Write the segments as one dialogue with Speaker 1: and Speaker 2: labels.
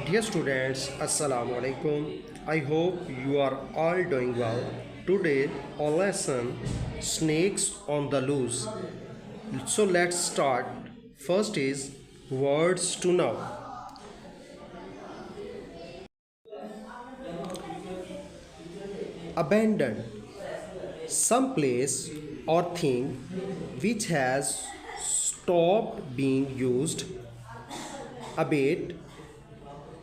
Speaker 1: Dear students, Assalamu alaikum. I hope you are all doing well. Today, our lesson Snakes on the Loose. So let's start. First is words to know. Abandoned. Some place or thing which has stopped being used. Abate,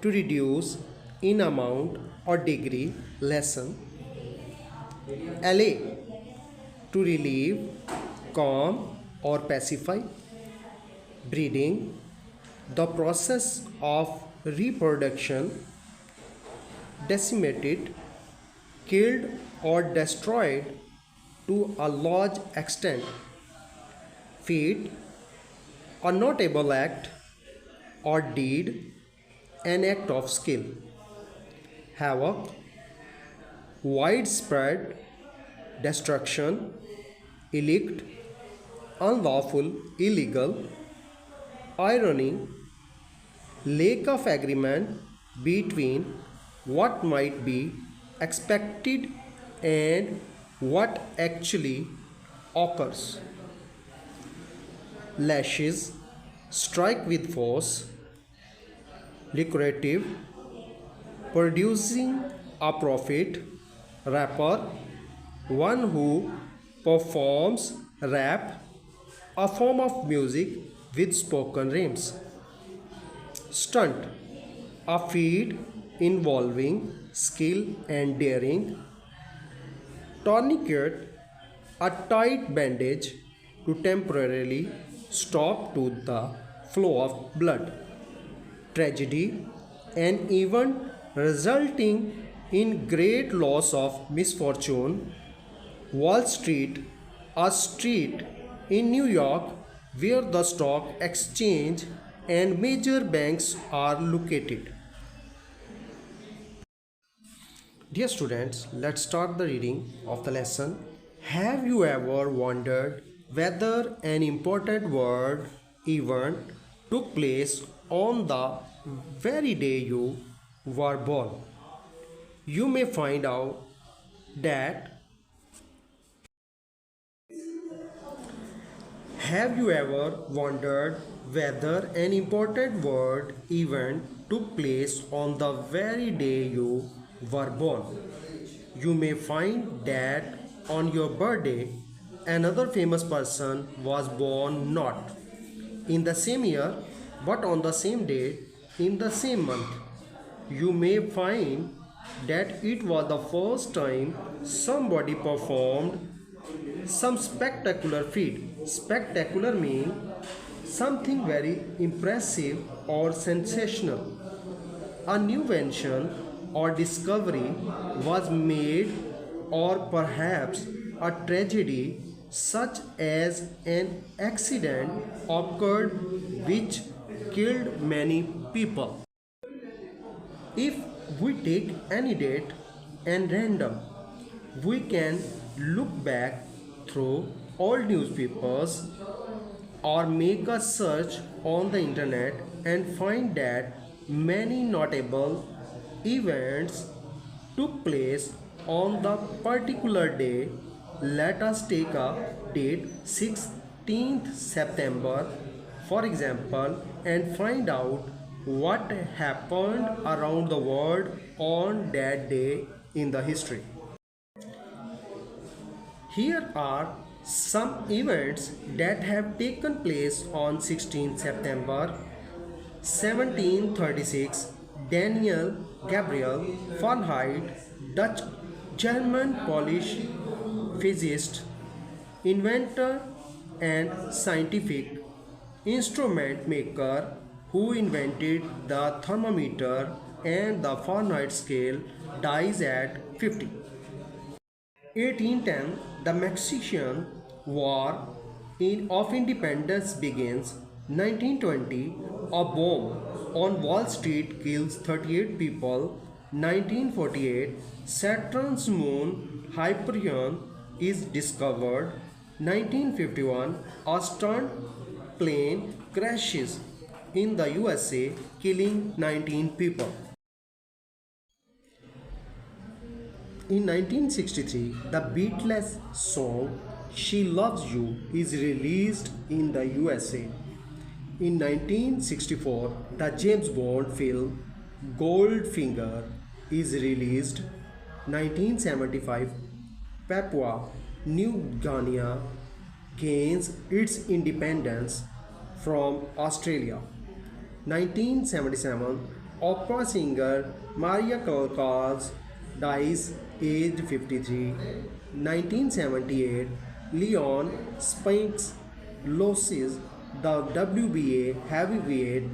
Speaker 1: to reduce in amount or degree, lessen. Allay, to relieve, calm or pacify. Breeding, the process of reproduction. Decimated, killed or destroyed to a large extent. Feat, a notable act or deed, an act of skill. Havoc, widespread destruction, illicit, unlawful, illegal. Irony, lack of agreement between what might be expected and what actually occurs. Lashes, strike with force. Lucrative, producing a profit. Rapper, one who performs rap, a form of music with spoken rhymes. Stunt, a feat involving skill and daring. Tourniquet, a tight bandage to temporarily stop to the flow of blood. Tragedy, an event resulting in great loss of misfortune. Wall Street, a street in New York where the stock exchange and major banks are located. Dear students, let's start the reading of the lesson. Have you ever wondered whether an important world event took place on the very day you were born? You may find out that. Have you ever wondered whether an important world event took place on the very day you were born? You may find that on your birthday, another famous person was born not in the same year but on the same day in the same month. You may find that it was the first time somebody performed some spectacular feat. Spectacular means something very impressive or sensational. A new invention or discovery was made, or perhaps a tragedy such as an accident occurred which killed many people. If we take any date and random, we can look back through old newspapers or make a search on the internet and find that many notable events took place on the particular day. Let us take a date 16th September for example and find out what happened around the world on that day in the history. Here are some events that have taken place on 16 September 1736. Daniel Gabriel Fahrenheit, Dutch German Polish physicist, inventor and scientific instrument maker who invented the thermometer and the Fahrenheit scale, dies at 50. 1810, the Mexican War of Independence begins. 1920, a bomb on Wall Street kills 38 people. 1948, Saturn's moon Hyperion is discovered. 1951, a stunt plane crashes in the USA, killing 19 people. In 1963, the Beatles song She Loves You is released in the USA. In 1964, the James Bond film Goldfinger is released. 1975, Papua New Guinea gains its independence from Australia. 1977, opera singer Maria Callas dies aged 53. 1978, Leon Spinks loses the WBA heavyweight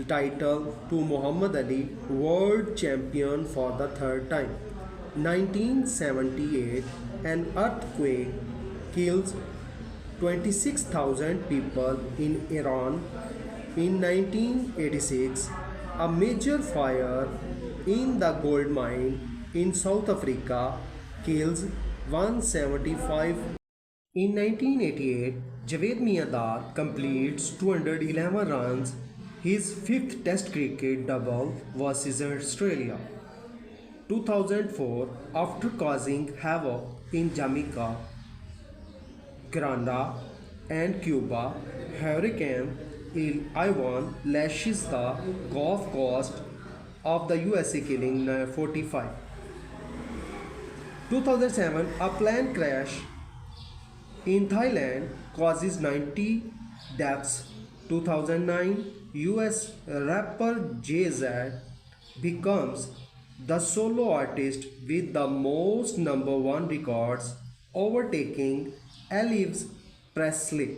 Speaker 1: title to Muhammad Ali, world champion for the third time. 1978, an earthquake kills 26,000 people in Iran. In 1986, a major fire in the gold mine in South Africa kills 175. In 1988, Javed Miandad completes 211 runs, his fifth Test cricket double versus Australia. 2004, after causing havoc in Jamaica, Grenada, and Cuba, Hurricane Ivan lashes the Gulf Coast of the USA, killing 45. 2007, a plane crash in Thailand causes 90 deaths. 2009, US rapper Jay-Z becomes the solo artist with the most number one records, overtaking Elvis Presley.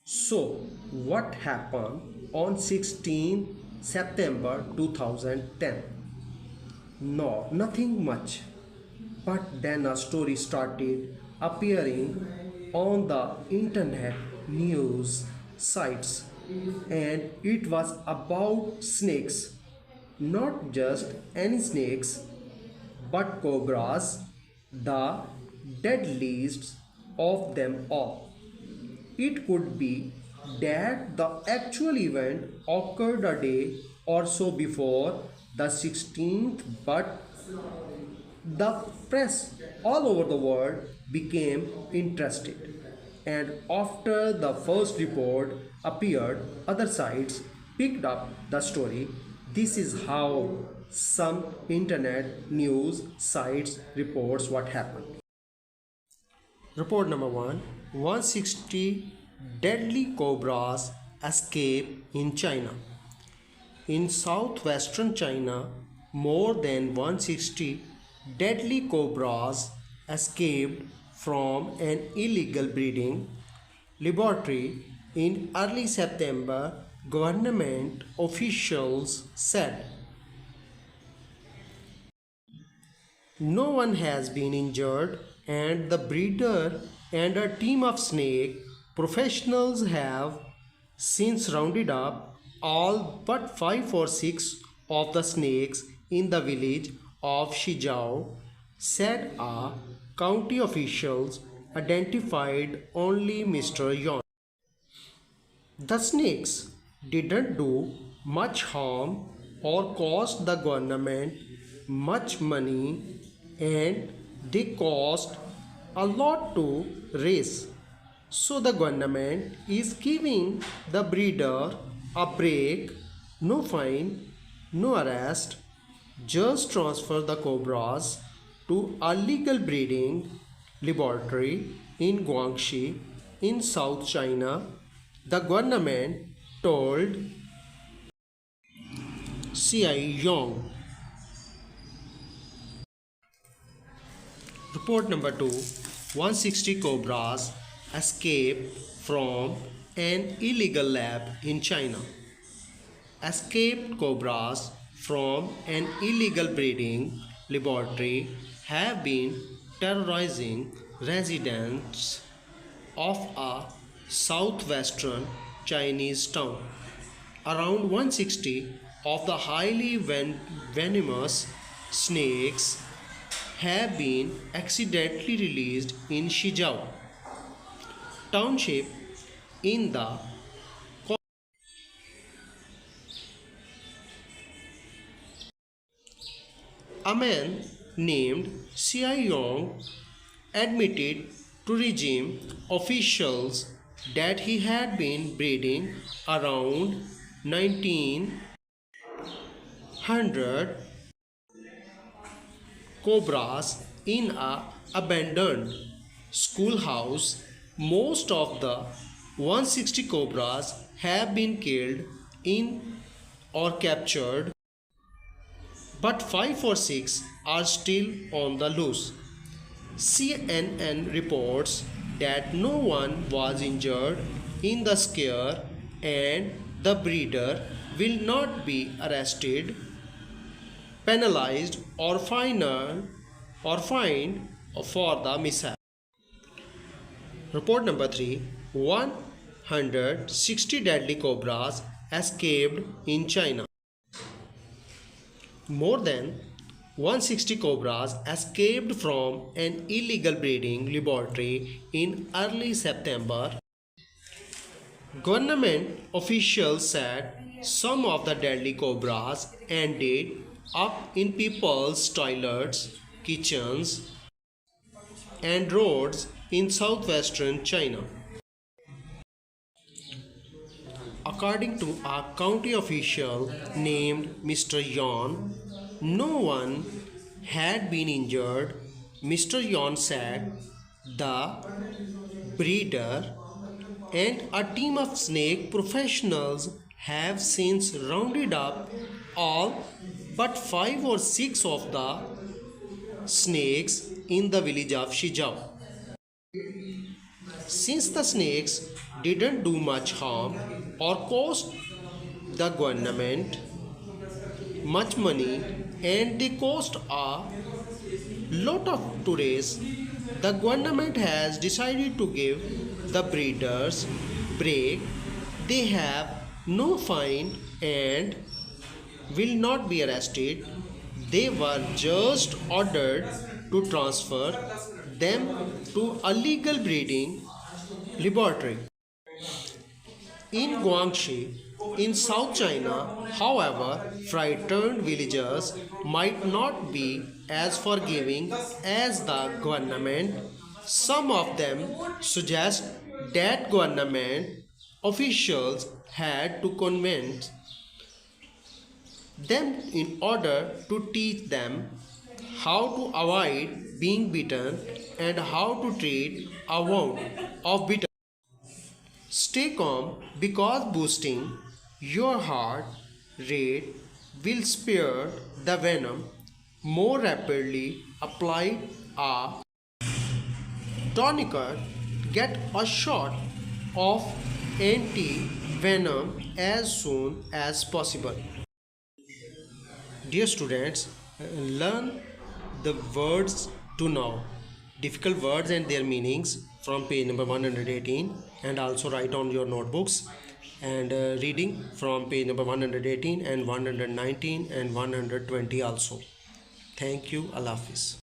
Speaker 1: So, what happened on 16 September 2010? No, nothing much. But then a story started appearing on the internet news sites, and it was about snakes. Not just any snakes, but cobras, the deadliest of them all. It could be that the actual event occurred a day or so before the 16th, but the press all over the world became interested. And after the first report appeared, other sites picked up the story. This is how some internet news sites reports what happened. Report number 1, 160 deadly cobras escape in China. In southwestern China, more than 160 deadly cobras escaped from an illegal breeding laboratory in early September, government officials said. No one has been injured, and the breeder and a team of snake professionals have since rounded up all but 5 or 6 of the snakes in the village of Shijiao, said a county officials identified only Mr. Yon. The snakes didn't do much harm or cost the government much money, and they cost a lot to raise. So the government is giving the breeder a break, no fine, no arrest, just transfer the cobras to a legal breeding laboratory in Guangxi in South China, the government told CI Yong. Report number 2, 160 cobras escaped from an illegal lab in China. Escaped cobras from an illegal breeding laboratory have been terrorizing residents of a southwestern Chinese town. Around 160 of the highly venomous snakes have been accidentally released in Shijiao township in the A man named Xiao Yong admitted to regime officials that he had been breeding around 1900 cobras in a abandoned schoolhouse. Most of the 160 cobras have been killed in or captured, but 5 or 6 are still on the loose. CNN reports that no one was injured in the scare and the breeder will not be arrested, penalized, or fined for the mishap. Report number 3. 160 deadly cobras escaped in China. More than 160 cobras escaped from an illegal breeding laboratory in early September. Government officials said some of the deadly cobras ended up in people's toilets, kitchens, and roads in southwestern China. According to a county official named Mr. Yon, no one had been injured. Mr. Yon said the breeder and a team of snake professionals have since rounded up all but 5 or 6 of the snakes in the village of Shizhou. Since the snakes didn't do much harm or cost the government much money and they cost a lot of tourists, the government has decided to give the breeders break. They have no fine and will not be arrested. They were just ordered to transfer them to a legal breeding laboratory in Guangxi, in South China. However, frightened villagers might not be as forgiving as the government. Some of them suggest that government officials had to convince them in order to teach them how to avoid being bitten and how to treat a wound of bitterness. Stay calm because boosting your heart rate will spare the venom more rapidly. Apply a tourniquet. Get a shot of anti-venom as soon as possible. Dear students, learn the words to know, difficult words and their meanings from page number 118, and also write on your notebooks, and reading from page number 118 and 119 and 120 also. Thank you. Allah Hafiz.